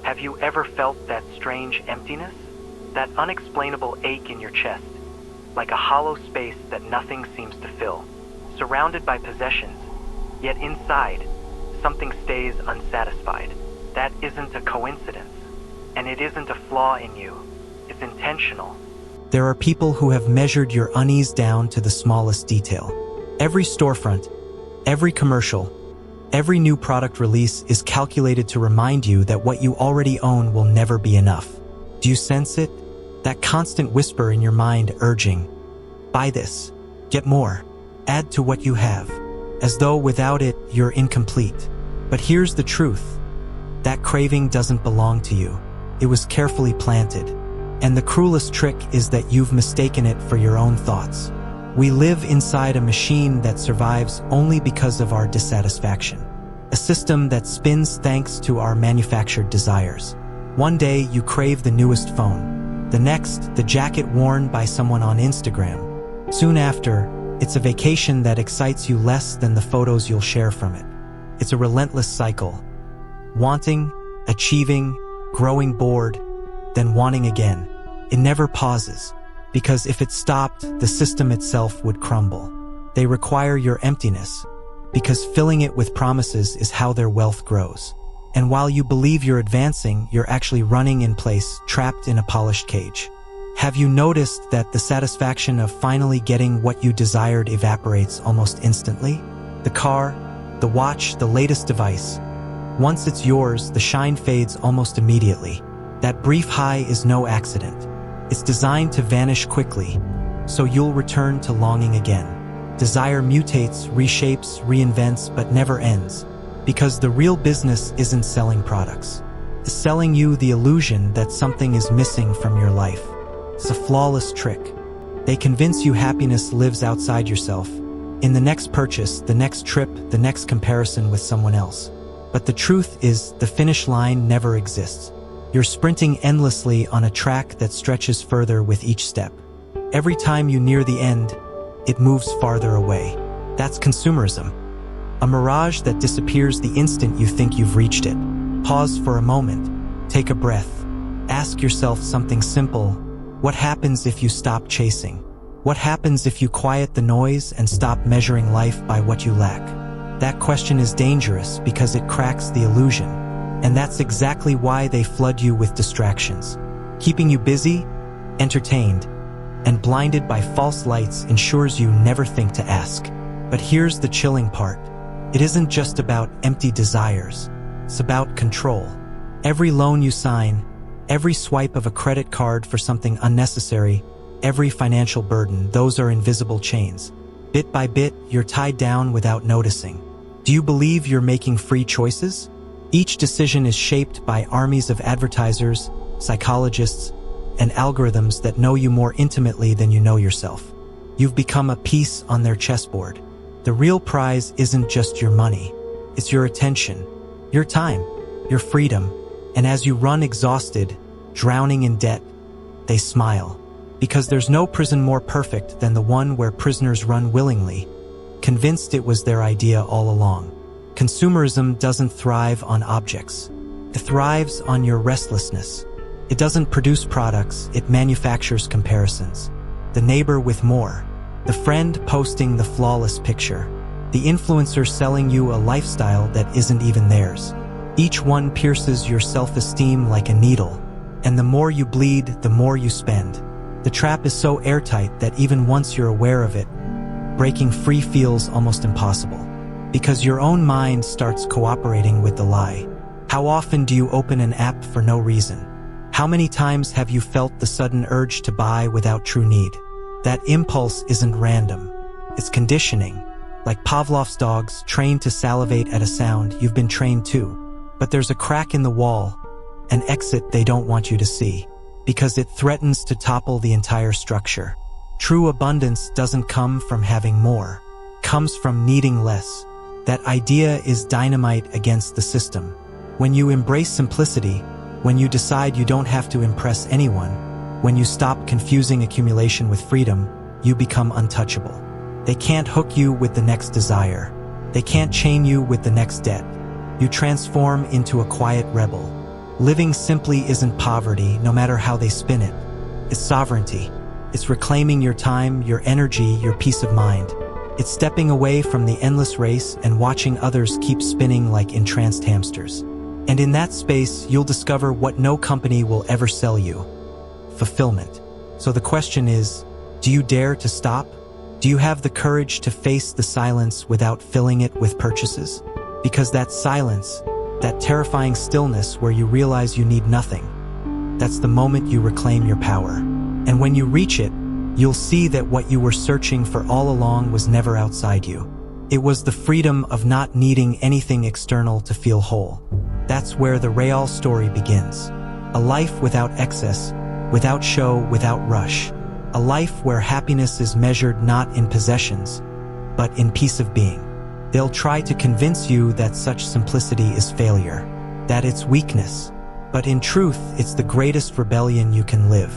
Have you ever felt that strange emptiness? That unexplainable ache in your chest, like a hollow space that nothing seems to fill, surrounded by possessions, yet inside, something stays unsatisfied. That isn't a coincidence, and it isn't a flaw in you. It's intentional. There are people who have measured your unease down to the smallest detail. Every storefront, every commercial, every new product release is calculated to remind you that what you already own will never be enough. Do you sense it? That constant whisper in your mind urging, buy this, get more, add to what you have, as though without it, you're incomplete. But here's the truth. That craving doesn't belong to you. It was carefully planted. And the cruelest trick is that you've mistaken it for your own thoughts. We live inside a machine that survives only because of our dissatisfaction. A system that spins thanks to our manufactured desires. One day you crave the newest phone. The next, the jacket worn by someone on Instagram. Soon after, it's a vacation that excites you less than the photos you'll share from it. It's a relentless cycle. Wanting, achieving, growing bored, then wanting again. It never pauses, because if it stopped, the system itself would crumble. They require your emptiness, because filling it with promises is how their wealth grows. And while you believe you're advancing, you're actually running in place, trapped in a polished cage. Have you noticed that the satisfaction of finally getting what you desired evaporates almost instantly? The car, the watch, the latest device. Once it's yours, the shine fades almost immediately. That brief high is no accident. It's designed to vanish quickly, so you'll return to longing again. Desire mutates, reshapes, reinvents, but never ends. Because the real business isn't selling products. It's selling you the illusion that something is missing from your life. It's a flawless trick. They convince you happiness lives outside yourself, in the next purchase, the next trip, the next comparison with someone else. But the truth is, the finish line never exists. You're sprinting endlessly on a track that stretches further with each step. Every time you near the end, it moves farther away. That's consumerism. A mirage that disappears the instant you think you've reached it. Pause for a moment. Take a breath. Ask yourself something simple. What happens if you stop chasing? What happens if you quiet the noise and stop measuring life by what you lack? That question is dangerous because it cracks the illusion. And that's exactly why they flood you with distractions. Keeping you busy, entertained, and blinded by false lights ensures you never think to ask. But here's the chilling part. It isn't just about empty desires. It's about control. Every loan you sign, every swipe of a credit card for something unnecessary, every financial burden, those are invisible chains. Bit by bit, you're tied down without noticing. Do you believe you're making free choices? Each decision is shaped by armies of advertisers, psychologists, and algorithms that know you more intimately than you know yourself. You've become a piece on their chessboard. The real prize isn't just your money. It's your attention, your time, your freedom. And as you run exhausted, drowning in debt, they smile. Because there's no prison more perfect than the one where prisoners run willingly, convinced it was their idea all along. Consumerism doesn't thrive on objects. It thrives on your restlessness. It doesn't produce products, it manufactures comparisons. The neighbor with more. The friend posting the flawless picture. The influencer selling you a lifestyle that isn't even theirs. Each one pierces your self-esteem like a needle. And the more you bleed, the more you spend. The trap is so airtight that even once you're aware of it, breaking free feels almost impossible. Because your own mind starts cooperating with the lie. How often do you open an app for no reason? How many times have you felt the sudden urge to buy without true need? That impulse isn't random. It's conditioning. Like Pavlov's dogs, trained to salivate at a sound, you've been trained too. But there's a crack in the wall, an exit they don't want you to see, because it threatens to topple the entire structure. True abundance doesn't come from having more. It comes from needing less. That idea is dynamite against the system. When you embrace simplicity, when you decide you don't have to impress anyone, when you stop confusing accumulation with freedom, you become untouchable. They can't hook you with the next desire. They can't chain you with the next debt. You transform into a quiet rebel, Living simply isn't poverty, no matter how they spin it. It's sovereignty. It's reclaiming your time, your energy, your peace of mind. It's stepping away from the endless race and watching others keep spinning like entranced hamsters. And in that space, you'll discover what no company will ever sell you: fulfillment. So the question is, do you dare to stop? Do you have the courage to face the silence without filling it with purchases? Because that silence, that terrifying stillness where you realize you need nothing, that's the moment you reclaim your power. And when you reach it, you'll see that what you were searching for all along was never outside you. It was the freedom of not needing anything external to feel whole. That's where the real story begins. A life without excess, without show, without rush. A life where happiness is measured not in possessions, but in peace of being. They'll try to convince you that such simplicity is failure, that it's weakness. But in truth, it's the greatest rebellion you can live.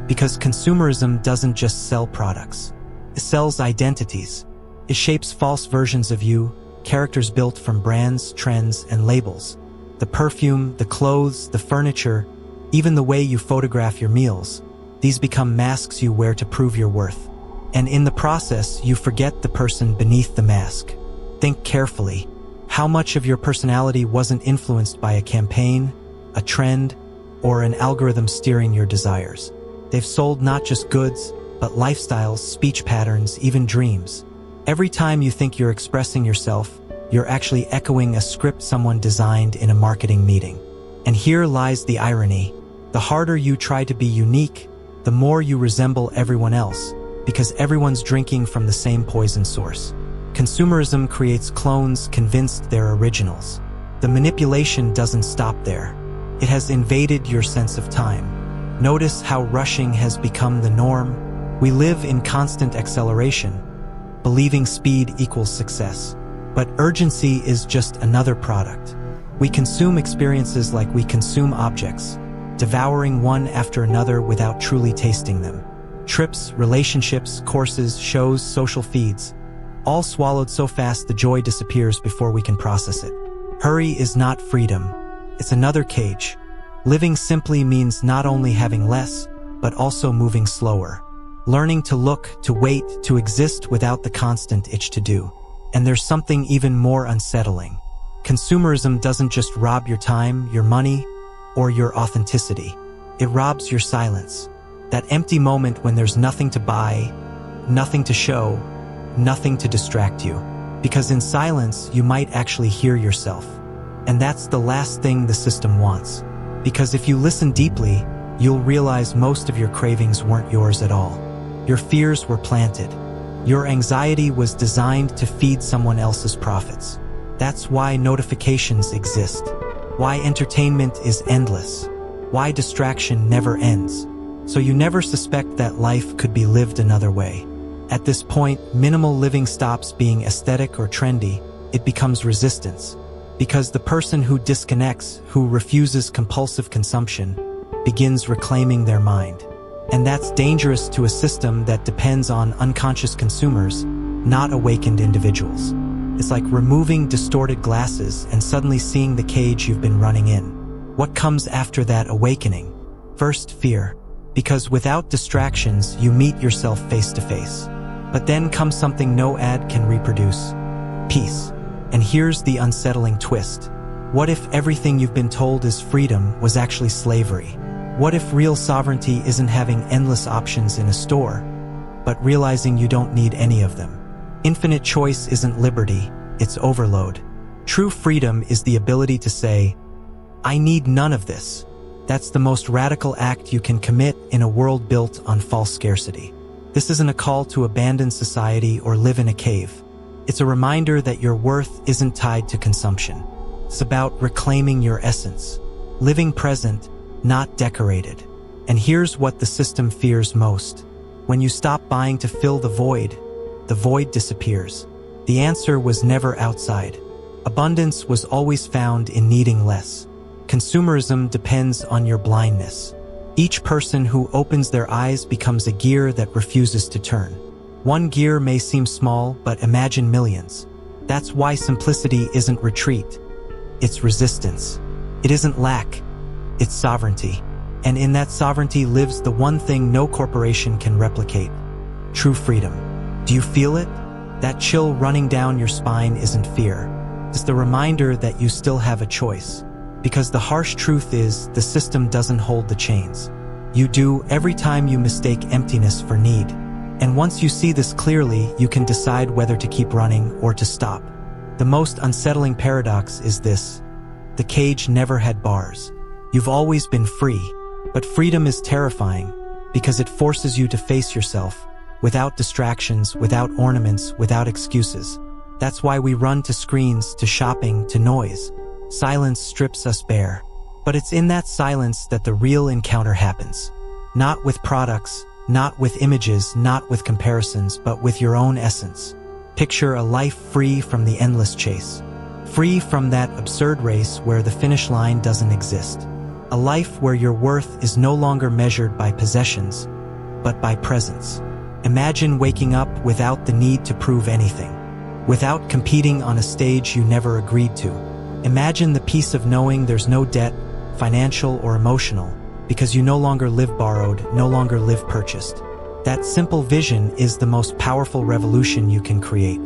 Because consumerism doesn't just sell products. It sells identities. It shapes false versions of you, characters built from brands, trends, and labels. The perfume, the clothes, the furniture, even the way you photograph your meals. These become masks you wear to prove your worth. And in the process, you forget the person beneath the mask. Think carefully. How much of your personality wasn't influenced by a campaign, a trend, or an algorithm steering your desires? They've sold not just goods, but lifestyles, speech patterns, even dreams. Every time you think you're expressing yourself, you're actually echoing a script someone designed in a marketing meeting. And here lies the irony. The harder you try to be unique, the more you resemble everyone else, because everyone's drinking from the same poison source. Consumerism creates clones convinced they're originals. The manipulation doesn't stop there. It has invaded your sense of time. Notice how rushing has become the norm. We live in constant acceleration, believing speed equals success. But urgency is just another product. We consume experiences like we consume objects, devouring one after another without truly tasting them. Trips, relationships, courses, shows, social feeds, all swallowed so fast the joy disappears before we can process it. Hurry is not freedom. It's another cage. Living simply means not only having less, but also moving slower. Learning to look, to wait, to exist without the constant itch to do. And there's something even more unsettling. Consumerism doesn't just rob your time, your money, or your authenticity. It robs your silence. That empty moment when there's nothing to buy, nothing to show, nothing to distract you. Because in silence, you might actually hear yourself. And that's the last thing the system wants. Because if you listen deeply, you'll realize most of your cravings weren't yours at all. Your fears were planted. Your anxiety was designed to feed someone else's profits. That's why notifications exist. Why entertainment is endless. Why distraction never ends. So you never suspect that life could be lived another way. At this point, minimal living stops being aesthetic or trendy. It becomes resistance. Because the person who disconnects, who refuses compulsive consumption, begins reclaiming their mind. And that's dangerous to a system that depends on unconscious consumers, not awakened individuals. It's like removing distorted glasses and suddenly seeing the cage you've been running in. What comes after that awakening? First, fear. Because without distractions, you meet yourself face to face. But then comes something no ad can reproduce: peace. And here's the unsettling twist. What if everything you've been told is freedom was actually slavery? What if real sovereignty isn't having endless options in a store, but realizing you don't need any of them? Infinite choice isn't liberty, it's overload. True freedom is the ability to say, I need none of this. That's the most radical act you can commit in a world built on false scarcity. This isn't a call to abandon society or live in a cave. It's a reminder that your worth isn't tied to consumption. It's about reclaiming your essence, living present, not decorated. And here's what the system fears most. When you stop buying to fill the void disappears. The answer was never outside. Abundance was always found in needing less. Consumerism depends on your blindness. Each person who opens their eyes becomes a gear that refuses to turn. One gear may seem small, but imagine millions. That's why simplicity isn't retreat. It's resistance. It isn't lack. It's sovereignty. And in that sovereignty lives the one thing no corporation can replicate: true freedom. Do you feel it? That chill running down your spine isn't fear. It's the reminder that you still have a choice. Because the harsh truth is, the system doesn't hold the chains. You do, every time you mistake emptiness for need. And once you see this clearly, you can decide whether to keep running or to stop. The most unsettling paradox is this: the cage never had bars. You've always been free. But freedom is terrifying because it forces you to face yourself, without distractions, without ornaments, without excuses. That's why we run to screens, to shopping, to noise. Silence strips us bare. But it's in that silence that the real encounter happens. Not with products, not with images, not with comparisons, but with your own essence. Picture a life free from the endless chase. Free from that absurd race where the finish line doesn't exist. A life where your worth is no longer measured by possessions, but by presence. Imagine waking up without the need to prove anything. Without competing on a stage you never agreed to. Imagine the peace of knowing there's no debt, financial or emotional, because you no longer live borrowed, no longer live purchased. That simple vision is the most powerful revolution you can create.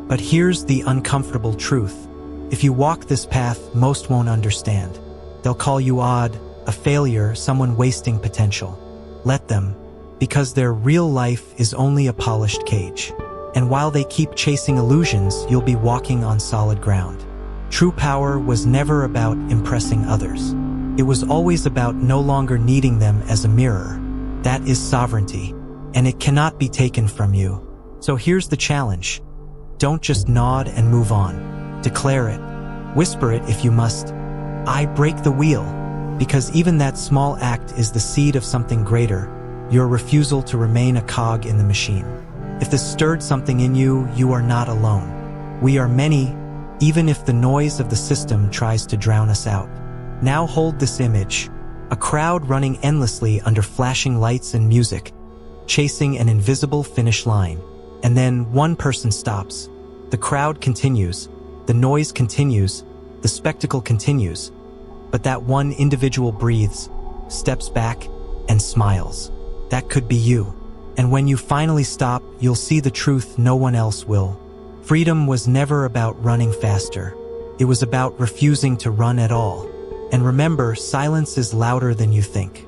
But here's the uncomfortable truth. If you walk this path, most won't understand. They'll call you odd, a failure, someone wasting potential. Let them, because their real life is only a polished cage. And while they keep chasing illusions, you'll be walking on solid ground. True power was never about impressing others. It was always about no longer needing them as a mirror. That is sovereignty, and it cannot be taken from you. So here's the challenge. Don't just nod and move on. Declare it. Whisper it if you must. I break the wheel, because even that small act is the seed of something greater, your refusal to remain a cog in the machine. If this stirred something in you, you are not alone. We are many, even if the noise of the system tries to drown us out. Now hold this image, a crowd running endlessly under flashing lights and music, chasing an invisible finish line. And then one person stops. The crowd continues, the noise continues, the spectacle continues, but that one individual breathes, steps back, and smiles. That could be you. And when you finally stop, you'll see the truth no one else will. Freedom was never about running faster. It was about refusing to run at all. And remember, silence is louder than you think.